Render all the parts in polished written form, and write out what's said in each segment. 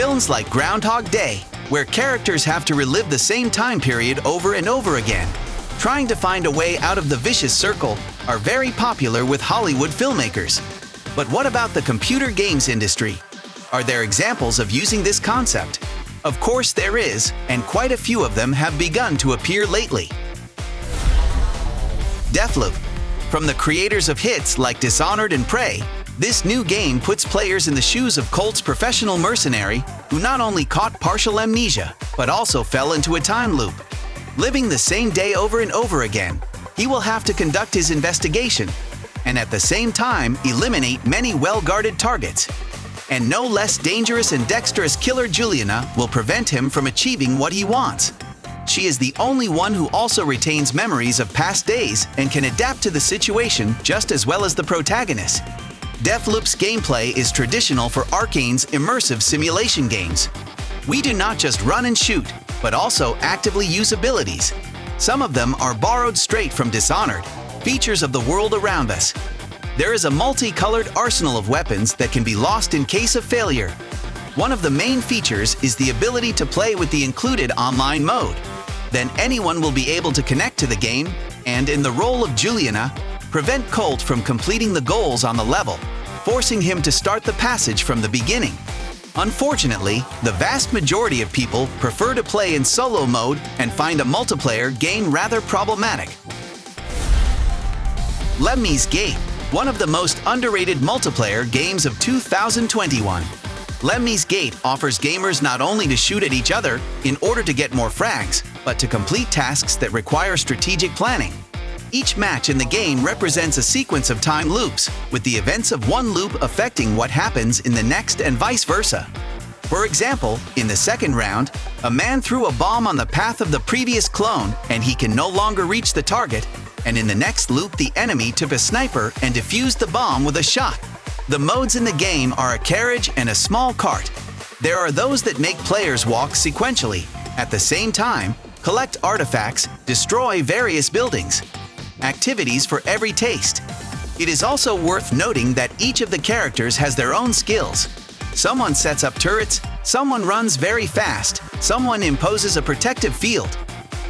Films like Groundhog Day, where characters have to relive the same time period over and over again, trying to find a way out of the vicious circle, are very popular with Hollywood filmmakers. But what about the computer games industry? Are there examples of using this concept? Of course there is, and quite a few of them have begun to appear lately. Deathloop. From the creators of hits like Dishonored and Prey, this new game puts players in the shoes of Colt's professional mercenary who not only caught partial amnesia, but also fell into a time loop. Living the same day over and over again, he will have to conduct his investigation and at the same time eliminate many well-guarded targets. And no less dangerous and dexterous killer Juliana will prevent him from achieving what he wants. She is the only one who also retains memories of past days and can adapt to the situation just as well as the protagonist. Deathloop's gameplay is traditional for Arcane's immersive simulation games. We do not just run and shoot, but also actively use abilities. Some of them are borrowed straight from Dishonored, features of the world around us. There is a multicolored arsenal of weapons that can be lost in case of failure. One of the main features is the ability to play with the included online mode. Then anyone will be able to connect to the game and, in the role of Juliana, prevent Colt from completing the goals on the level, forcing him to start the passage from the beginning. Unfortunately, the vast majority of people prefer to play in solo mode and find a multiplayer game rather problematic. Lemnis Gate, one of the most underrated multiplayer games of 2021. Lemnis Gate offers gamers not only to shoot at each other in order to get more frags, but to complete tasks that require strategic planning. Each match in the game represents a sequence of time loops, with the events of one loop affecting what happens in the next and vice versa. For example, in the second round, a man threw a bomb on the path of the previous clone and he can no longer reach the target, and in the next loop the enemy took a sniper and defused the bomb with a shot. The modes in the game are a carriage and a small cart. There are those that make players walk sequentially, at the same time, collect artifacts, destroy various buildings. Activities for every taste. It is also worth noting that each of the characters has their own skills. Someone sets up turrets, someone runs very fast, someone imposes a protective field.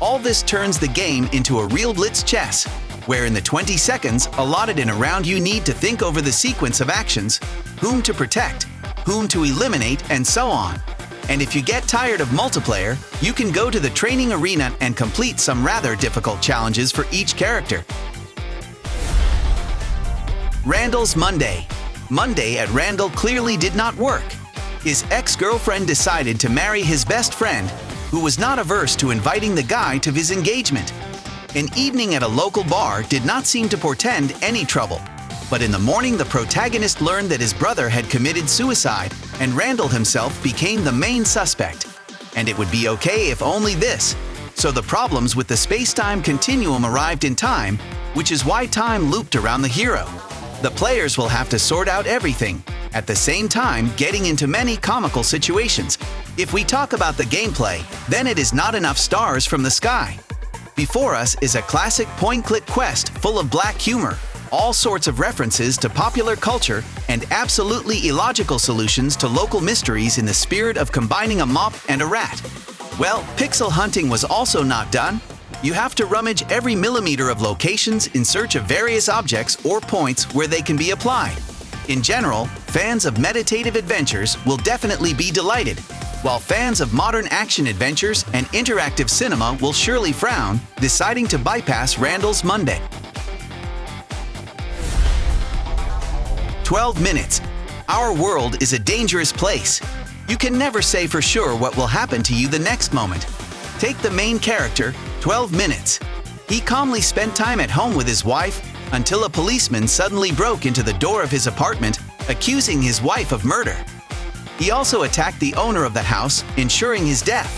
All this turns the game into a real blitz chess, where in the 20 seconds allotted in a round you need to think over the sequence of actions, whom to protect, whom to eliminate, and so on. And if you get tired of multiplayer, you can go to the training arena and complete some rather difficult challenges for each character. Randal's Monday. Monday at Randal clearly did not work. His ex-girlfriend decided to marry his best friend, who was not averse to inviting the guy to his engagement. An evening at a local bar did not seem to portend any trouble. But in the morning, the protagonist learned that his brother had committed suicide, and Randal himself became the main suspect. And it would be okay if only this. So the problems with the space-time continuum arrived in time, which is why time looped around the hero. The players will have to sort out everything, at the same time getting into many comical situations. If we talk about the gameplay, then it is not enough stars from the sky. Before us is a classic point-click quest full of black humor, all sorts of references to popular culture, and absolutely illogical solutions to local mysteries in the spirit of combining a mop and a rat. Well, pixel hunting was also not done. You have to rummage every millimeter of locations in search of various objects or points where they can be applied. In general, fans of meditative adventures will definitely be delighted, while fans of modern action adventures and interactive cinema will surely frown, deciding to bypass Randal's Monday. 12 minutes. Our world is a dangerous place. You can never say for sure what will happen to you the next moment. Take the main character, 12 minutes. He calmly spent time at home with his wife until a policeman suddenly broke into the door of his apartment, accusing his wife of murder. He also attacked the owner of the house, ensuring his death.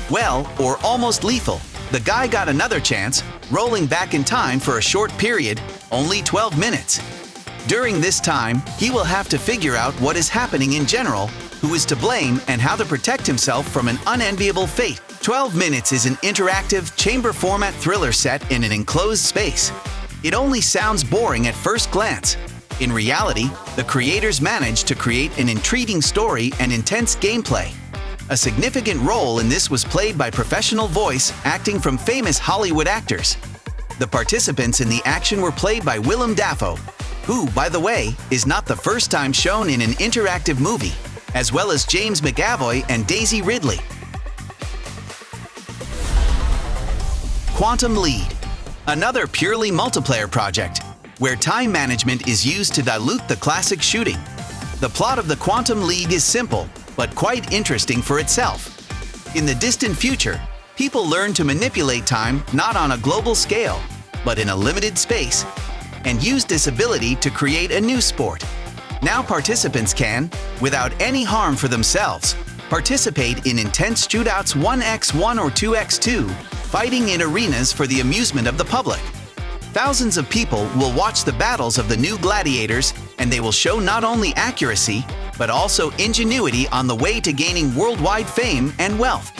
Well, or almost lethal, the guy got another chance, rolling back in time for a short period, only 12 minutes. During this time, he will have to figure out what is happening in general, who is to blame, and how to protect himself from an unenviable fate. 12 Minutes is an interactive, chamber-format thriller set in an enclosed space. It only sounds boring at first glance, In reality, the creators managed to create an intriguing story and intense gameplay. A significant role in this was played by professional voice acting from famous Hollywood actors. The participants in the action were played by Willem Dafoe, who, by the way, is not the first time shown in an interactive movie, as well as James McAvoy and Daisy Ridley. Quantum Lead, another purely multiplayer project, where time management is used to dilute the classic shooting. The plot of the Quantum League is simple, but quite interesting for itself. In the distant future, people learn to manipulate time not on a global scale, but in a limited space, and use this ability to create a new sport. Now participants can, without any harm for themselves, participate in intense shootouts 1x1 or 2x2, fighting in arenas for the amusement of the public. Thousands of people will watch the battles of the new gladiators, and they will show not only accuracy, but also ingenuity on the way to gaining worldwide fame and wealth.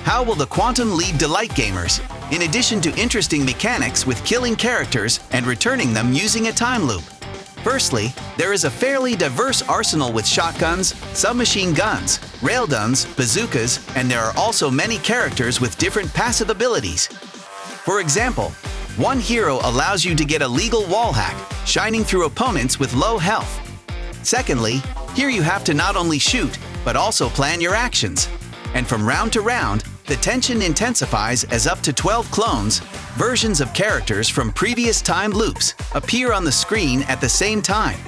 How will the Quantum Lead delight gamers, in addition to interesting mechanics with killing characters and returning them using a time loop? Firstly, there is a fairly diverse arsenal with shotguns, submachine guns, railguns, bazookas, and there are also many characters with different passive abilities. For example, one hero allows you to get a legal wall hack, shining through opponents with low health. Secondly, here you have to not only shoot, but also plan your actions. And from round to round, the tension intensifies as up to 12 clones, versions of characters from previous time loops, appear on the screen at the same time.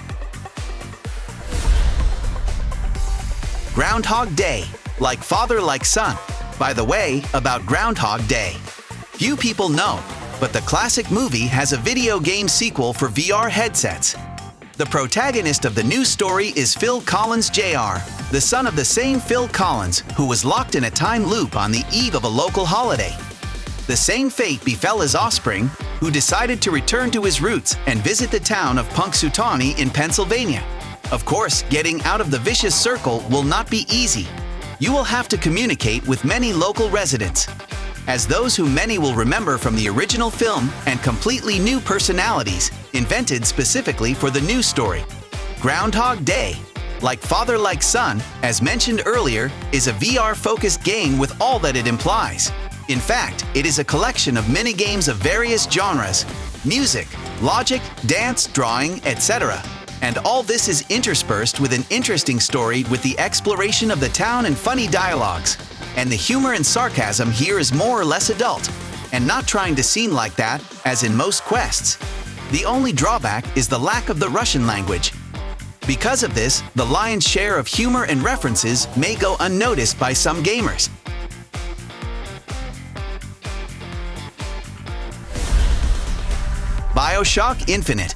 Groundhog Day, like father like son. By the way, about Groundhog Day. Few people know, but the classic movie has a video game sequel for VR headsets. The protagonist of the new story is Phil Collins Jr., the son of the same Phil Collins who was locked in a time loop on the eve of a local holiday. The same fate befell his offspring, who decided to return to his roots and visit the town of Punxsutawney in Pennsylvania. Of course, getting out of the vicious circle will not be easy. You will have to communicate with many local residents, as those who many will remember from the original film, and completely new personalities, invented specifically for the new story. Groundhog Day, like father like son, as mentioned earlier, is a VR-focused game with all that it implies. In fact, it is a collection of mini-games of various genres: music, logic, dance, drawing, etc. And all this is interspersed with an interesting story with the exploration of the town and funny dialogues. And the humor and sarcasm here is more or less adult, and not trying to seem like that, as in most quests. The only drawback is the lack of the Russian language. Because of this, the lion's share of humor and references may go unnoticed by some gamers. Bioshock Infinite,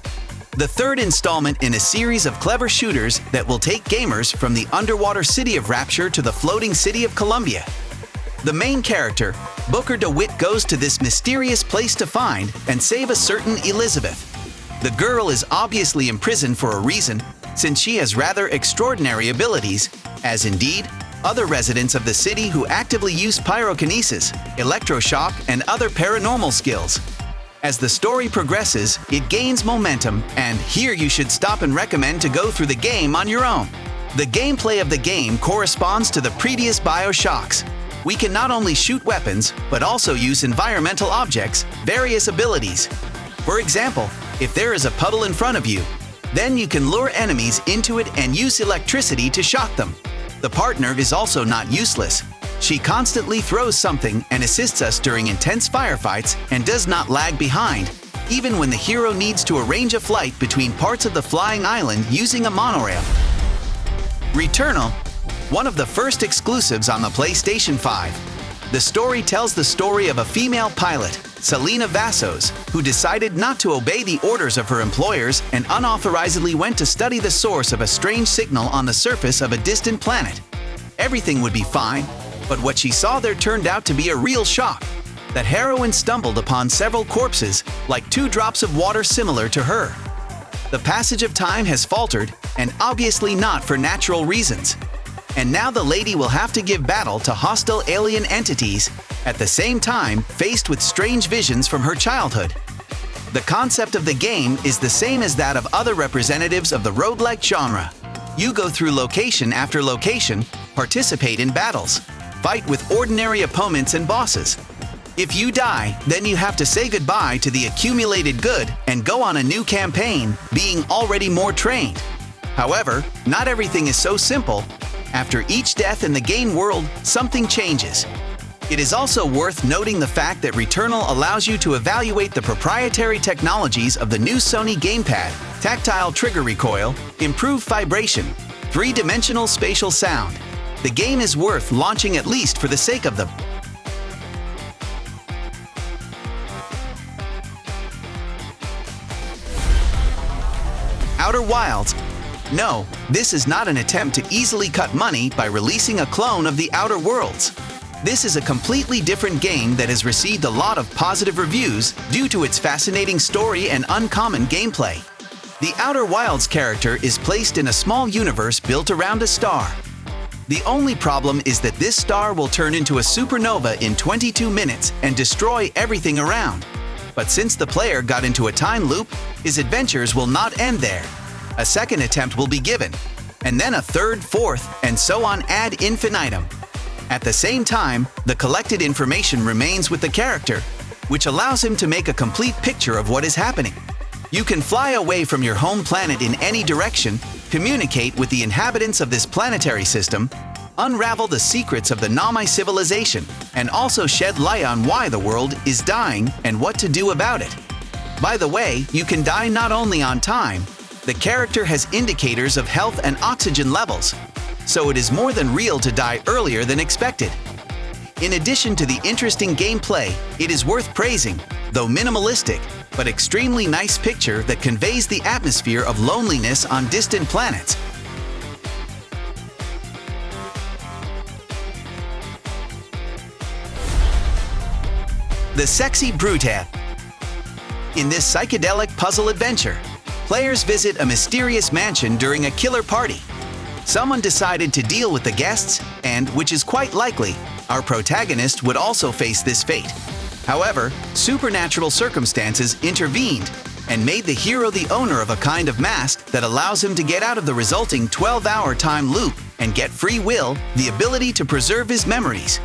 the third installment in a series of clever shooters that will take gamers from the underwater city of Rapture to the floating city of Columbia. The main character, Booker DeWitt, goes to this mysterious place to find and save a certain Elizabeth. The girl is obviously imprisoned for a reason, since she has rather extraordinary abilities, as indeed other residents of the city who actively use pyrokinesis, electroshock, and other paranormal skills. As the story progresses, it gains momentum, and here you should stop and recommend to go through the game on your own. The gameplay of the game corresponds to the previous Bioshocks. We can not only shoot weapons, but also use environmental objects, various abilities. For example, if there is a puddle in front of you, then you can lure enemies into it and use electricity to shock them. The partner is also not useless. She constantly throws something and assists us during intense firefights and does not lag behind, even when the hero needs to arrange a flight between parts of the flying island using a monorail. Returnal, one of the first exclusives on the PlayStation 5. The story tells the story of a female pilot, Selena Vassos, who decided not to obey the orders of her employers and unauthorizedly went to study the source of a strange signal on the surface of a distant planet. Everything would be fine, but what she saw there turned out to be a real shock. That heroine stumbled upon several corpses, like 2 drops of water similar to her. The passage of time has faltered, and obviously not for natural reasons. And now the lady will have to give battle to hostile alien entities, at the same time faced with strange visions from her childhood. The concept of the game is the same as that of other representatives of the roguelike genre. You go through location after location, participate in battles, fight with ordinary opponents and bosses. If you die, then you have to say goodbye to the accumulated good and go on a new campaign, being already more trained. However, not everything is so simple. After each death in the game world, something changes. It is also worth noting the fact that Returnal allows you to evaluate the proprietary technologies of the new Sony gamepad, tactile trigger recoil, improved vibration, three-dimensional spatial sound. The game is worth launching at least for the sake of the Outer Wilds. No, this is not an attempt to easily cut money by releasing a clone of the Outer Worlds. This is a completely different game that has received a lot of positive reviews due to its fascinating story and uncommon gameplay. The Outer Wilds character is placed in a small universe built around a star. The only problem is that this star will turn into a supernova in 22 minutes and destroy everything around. But since the player got into a time loop, his adventures will not end there. A second attempt will be given, and then a third, fourth, and so on ad infinitum. At the same time, the collected information remains with the character, which allows him to make a complete picture of what is happening. You can fly away from your home planet in any direction, communicate with the inhabitants of this planetary system, unravel the secrets of the Nami civilization, and also shed light on why the world is dying and what to do about it. By the way, you can die not only on time. The character has indicators of health and oxygen levels, so it is more than real to die earlier than expected. In addition to the interesting gameplay, it is worth praising, though minimalistic, but extremely nice picture that conveys the atmosphere of loneliness on distant planets. The Sexy Brutale. In this psychedelic puzzle adventure, players visit a mysterious mansion during a killer party. Someone decided to deal with the guests, and, which is quite likely, our protagonist would also face this fate. However, supernatural circumstances intervened and made the hero the owner of a kind of mask that allows him to get out of the resulting 12-hour time loop and get free will, the ability to preserve his memories.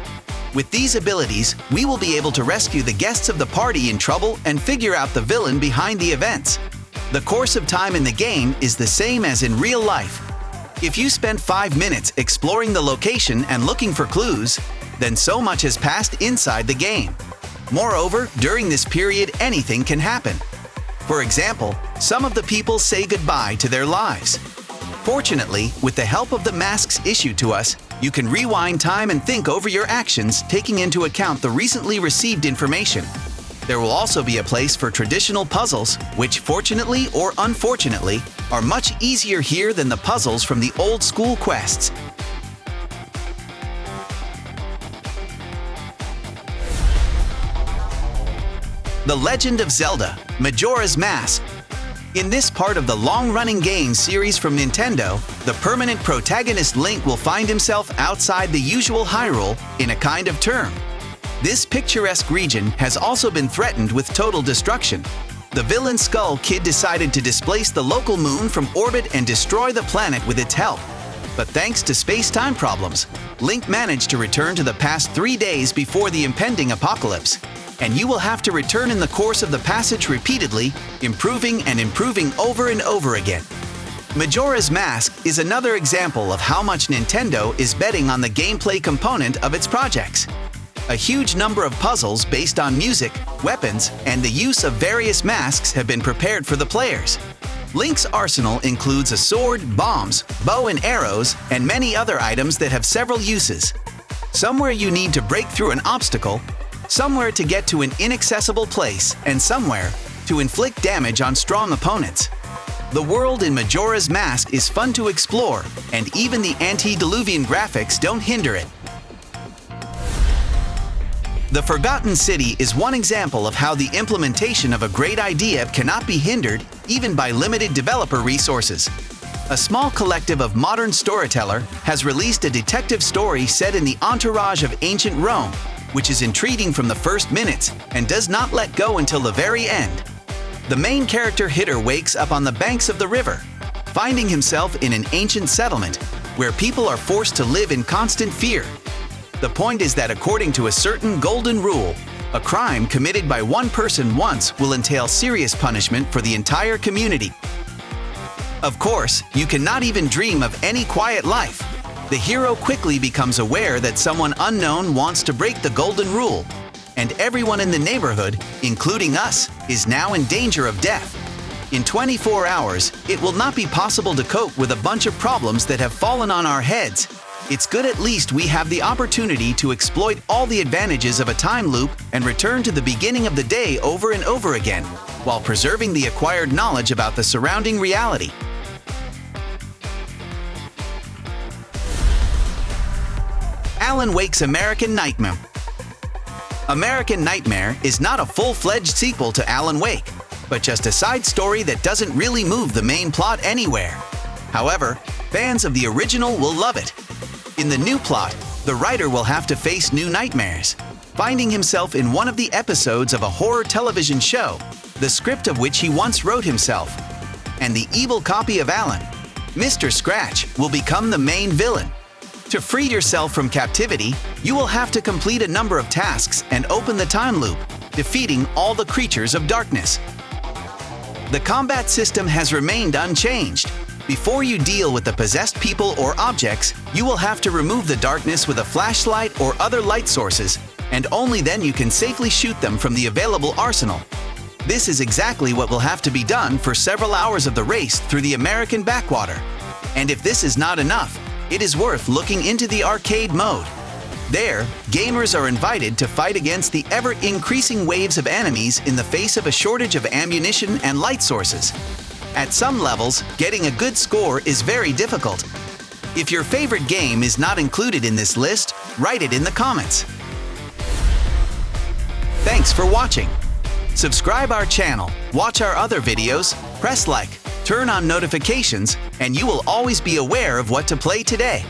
With these abilities, we will be able to rescue the guests of the party in trouble and figure out the villain behind the events. The course of time in the game is the same as in real life. If you spent 5 minutes exploring the location and looking for clues, then so much has passed inside the game. Moreover, during this period, anything can happen. For example, some of the people say goodbye to their lives. Fortunately, with the help of the masks issued to us, you can rewind time and think over your actions, taking into account the recently received information. There will also be a place for traditional puzzles, which fortunately or unfortunately, are much easier here than the puzzles from the old school quests. The Legend of Zelda, Majora's Mask. In this part of the long-running game series from Nintendo, the permanent protagonist Link will find himself outside the usual Hyrule in a kind of term. This picturesque region has also been threatened with total destruction. The villain Skull Kid decided to displace the local moon from orbit and destroy the planet with its help. But thanks to space-time problems, Link managed to return to the past 3 days before the impending apocalypse. And you will have to return in the course of the passage repeatedly, improving and improving over and over again. Majora's Mask is another example of how much Nintendo is betting on the gameplay component of its projects. A huge number of puzzles based on music, weapons, and the use of various masks have been prepared for the players. Link's arsenal includes a sword, bombs, bow and arrows, and many other items that have several uses. Somewhere you need to break through an obstacle, somewhere to get to an inaccessible place, and somewhere to inflict damage on strong opponents. The world in Majora's Mask is fun to explore, and even the antediluvian graphics don't hinder it. The Forgotten City is one example of how the implementation of a great idea cannot be hindered even by limited developer resources. A small collective of modern storyteller has released a detective story set in the entourage of ancient Rome, which is intriguing from the first minutes and does not let go until the very end. The main character Hitter wakes up on the banks of the river, finding himself in an ancient settlement where people are forced to live in constant fear. The point is that according to a certain golden rule, a crime committed by one person once will entail serious punishment for the entire community. Of course, you cannot even dream of any quiet life. The hero quickly becomes aware that someone unknown wants to break the golden rule, and everyone in the neighborhood, including us, is now in danger of death. In 24 hours, it will not be possible to cope with a bunch of problems that have fallen on our heads. It's good at least we have the opportunity to exploit all the advantages of a time loop and return to the beginning of the day over and over again, while preserving the acquired knowledge about the surrounding reality. Alan Wake's American Nightmare. American Nightmare is not a full-fledged sequel to Alan Wake, but just a side story that doesn't really move the main plot anywhere. However, fans of the original will love it. In the new plot, the writer will have to face new nightmares, finding himself in one of the episodes of a horror television show, the script of which he once wrote himself. And the evil copy of Alan, Mr. Scratch, will become the main villain. To free yourself from captivity, you will have to complete a number of tasks and open the time loop, defeating all the creatures of darkness. The combat system has remained unchanged. Before you deal with the possessed people or objects, you will have to remove the darkness with a flashlight or other light sources, and only then you can safely shoot them from the available arsenal. This is exactly what will have to be done for several hours of the race through the American backwater. And if this is not enough, it is worth looking into the arcade mode. There, gamers are invited to fight against the ever-increasing waves of enemies in the face of a shortage of ammunition and light sources. At some levels, getting a good score is very difficult. If your favorite game is not included in this list, write it in the comments. Thanks for watching. Subscribe our channel, watch our other videos, press like, turn on notifications, and you will always be aware of what to play today.